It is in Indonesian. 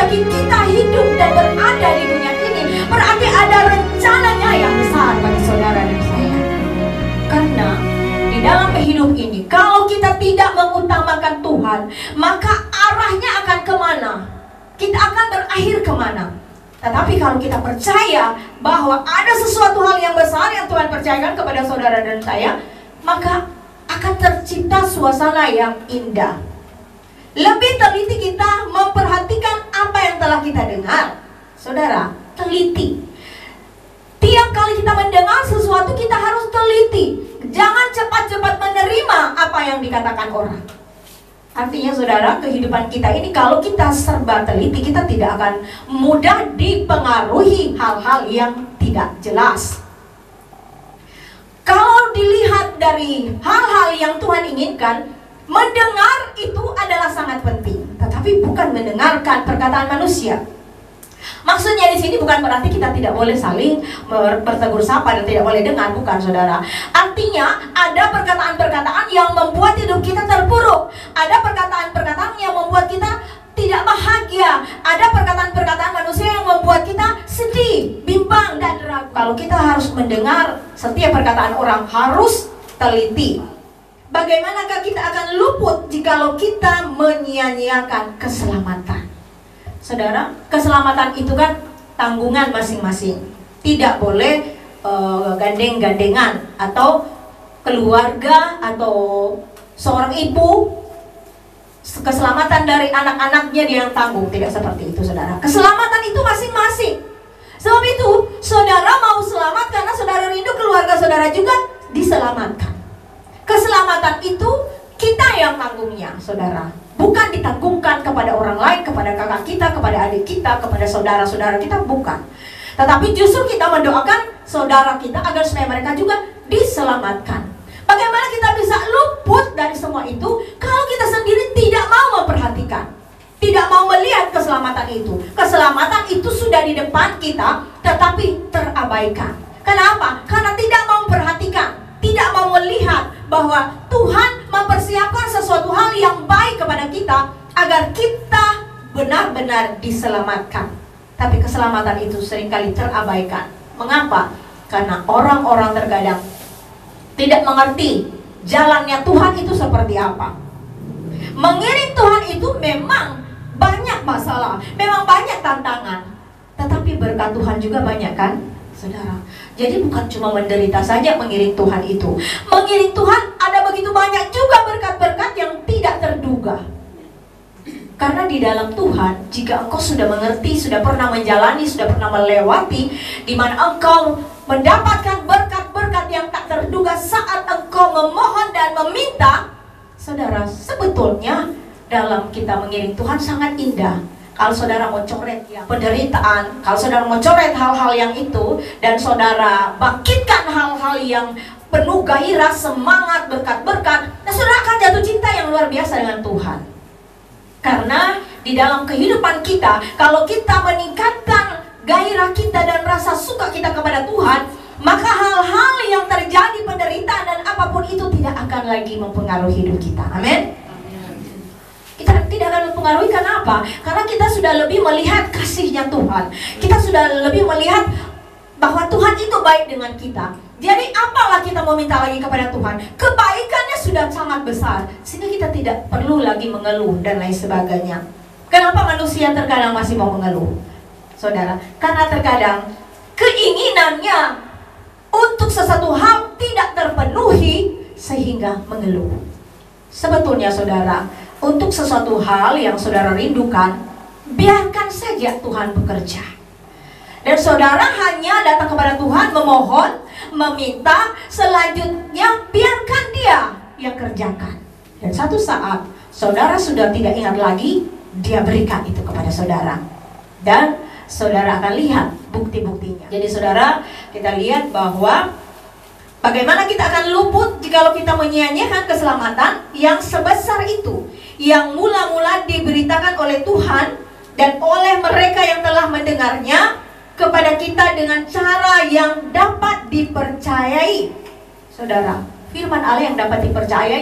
menghendaki kita hidup dan berada di dunia ini, berarti ada rencananya yang besar bagi saudara dan saya. Karena di dalam hidup ini, kalau kita tidak mengutamakan Tuhan, maka arahnya akan kemana? Kita akan berakhir kemana? Tetapi kalau kita percaya bahwa ada sesuatu hal yang besar yang Tuhan percayakan kepada saudara dan saya, maka akan tercipta suasana yang indah. Lebih teliti kita memperhatikan apa yang telah kita dengar. Saudara, teliti. Tiap kali kita mendengar sesuatu, kita harus teliti. Jangan cepat-cepat menerima apa yang dikatakan orang. Artinya saudara, kehidupan kita ini kalau kita serba teliti, kita tidak akan mudah dipengaruhi hal-hal yang tidak jelas. Kalau dilihat dari hal-hal yang Tuhan inginkan, mendengar itu adalah sangat penting, tetapi bukan mendengarkan perkataan manusia. Maksudnya di sini bukan berarti kita tidak boleh saling bertegur sapa dan tidak boleh dengar, bukan saudara. Artinya ada perkataan-perkataan yang membuat hidup kita terpuruk. Ada perkataan-perkataan yang membuat kita tidak bahagia. Ada perkataan-perkataan manusia yang membuat kita sedih, bimbang, dan ragu. Kalau kita harus mendengar setiap perkataan orang, harus teliti. Bagaimanakah kita akan luput jikalau kita menyia-nyiakan keselamatan? Saudara, keselamatan itu kan tanggungan masing-masing. Tidak boleh gandeng-gandengan, atau keluarga atau seorang ibu keselamatan dari anak-anaknya dia yang tanggung. Tidak seperti itu saudara. Keselamatan itu masing-masing. Sebab itu saudara mau selamat karena saudara rindu keluarga saudara juga diselamatkan. Keselamatan itu kita yang tanggungnya saudara, bukan ditanggungkan kepada orang lain, kepada kakak kita, kepada adik kita, kepada saudara-saudara kita, bukan. Tetapi justru kita mendoakan saudara kita agar supaya mereka juga diselamatkan. Bagaimana kita bisa luput dari semua itu kalau kita sendiri tidak mau memperhatikan, tidak mau melihat keselamatan itu? Keselamatan itu sudah di depan kita, tetapi terabaikan. Kenapa? Karena tidak mau memperhatikan, tidak mau melihat bahwa Tuhan mempersiapkan sesuatu hal yang baik kepada kita agar kita benar-benar diselamatkan. Tapi keselamatan itu seringkali terabaikan. Mengapa? Karena orang-orang terkadang tidak mengerti jalannya Tuhan itu seperti apa. Mengiring Tuhan itu memang banyak masalah, memang banyak tantangan, tetapi berkat Tuhan juga banyak kan, saudara. Jadi bukan cuma menderita saja mengiring Tuhan itu. Mengiring Tuhan ada begitu banyak juga berkat-berkat yang tidak terduga. Karena di dalam Tuhan, jika engkau sudah mengerti, sudah pernah menjalani, sudah pernah melewati, di mana engkau mendapatkan berkat-berkat yang tak terduga saat engkau memohon dan meminta, saudara, sebetulnya dalam kita mengiring Tuhan sangat indah. Kalau saudara mau coret ya penderitaan, kalau saudara mau coret hal-hal yang itu, dan saudara bangkitkan hal-hal yang penuh gairah, semangat, berkat-berkat, nah saudara akan jatuh cinta yang luar biasa dengan Tuhan. Karena di dalam kehidupan kita, kalau kita meningkatkan gairah kita dan rasa suka kita kepada Tuhan, maka hal-hal yang terjadi, penderitaan dan apapun itu tidak akan lagi mempengaruhi hidup kita. Amin. Kita tidak akan mempengaruhi. Karena apa? Karena kita sudah lebih melihat kasihnya Tuhan. Kita sudah lebih melihat bahwa Tuhan itu baik dengan kita. Jadi apalah kita mau minta lagi kepada Tuhan? Kebaikannya sudah sangat besar, sehingga kita tidak perlu lagi mengeluh dan lain sebagainya. Kenapa manusia terkadang masih mau mengeluh? Saudara, karena terkadang keinginannya untuk sesuatu hal tidak terpenuhi sehingga mengeluh. Sebetulnya saudara, untuk sesuatu hal yang saudara rindukan, biarkan saja Tuhan bekerja. Dan saudara hanya datang kepada Tuhan, memohon, meminta, selanjutnya biarkan Dia yang kerjakan. Dan satu saat saudara sudah tidak ingat lagi, Dia berikan itu kepada saudara. Dan saudara akan lihat bukti-buktinya. Jadi saudara, kita lihat bahwa bagaimana kita akan luput jikalau kita menyia-nyiakan keselamatan yang sebesar itu, yang mula-mula diberitakan oleh Tuhan dan oleh mereka yang telah mendengarnya kepada kita dengan cara yang dapat dipercayai. Saudara, firman Allah yang dapat dipercayai